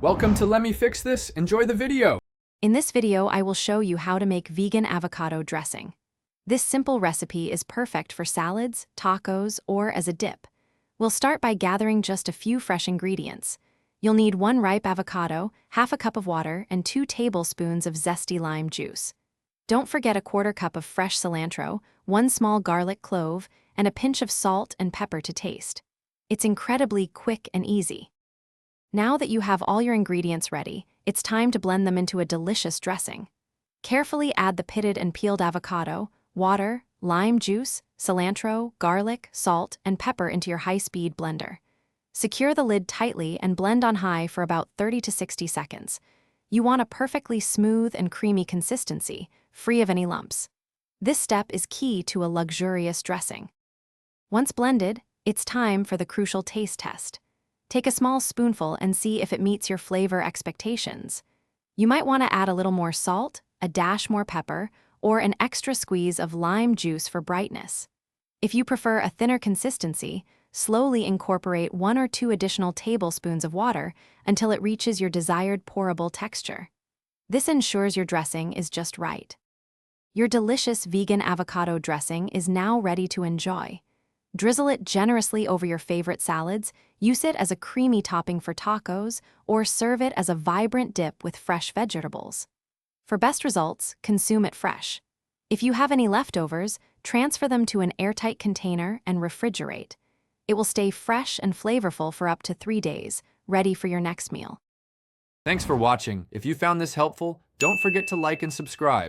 Welcome to Let Me Fix This. Enjoy the video. In this video, I will show you how to make vegan avocado dressing. This simple recipe is perfect for salads, tacos, or as a dip. We'll start by gathering just a few fresh ingredients. You'll need 1 ripe avocado, half a cup of water, and 2 tablespoons of zesty lime juice. Don't forget a 1/4 cup of fresh cilantro, 1 small garlic clove, and a pinch of salt and pepper to taste. It's incredibly quick and easy. Now that you have all your ingredients ready, it's time to blend them into a delicious dressing. Carefully add the pitted and peeled avocado, water, lime juice, cilantro, garlic, salt, and pepper into your high-speed blender. Secure the lid tightly and blend on high for about 30 to 60 seconds. You want a perfectly smooth and creamy consistency, free of any lumps. This step is key to a luxurious dressing. Once blended, it's time for the crucial taste test. Take a small spoonful and see if it meets your flavor expectations. You might want to add a little more salt, a dash more pepper, or an extra squeeze of lime juice for brightness. If you prefer a thinner consistency, slowly incorporate 1 or 2 additional tablespoons of water until it reaches your desired pourable texture. This ensures your dressing is just right. Your delicious vegan avocado dressing is now ready to enjoy. Drizzle it generously over your favorite salads, use it as a creamy topping for tacos, or serve it as a vibrant dip with fresh vegetables. For best results, consume it fresh. If you have any leftovers, transfer them to an airtight container and refrigerate. It will stay fresh and flavorful for up to 3 days, ready for your next meal. Thanks for watching. If you found this helpful, don't forget to like and subscribe.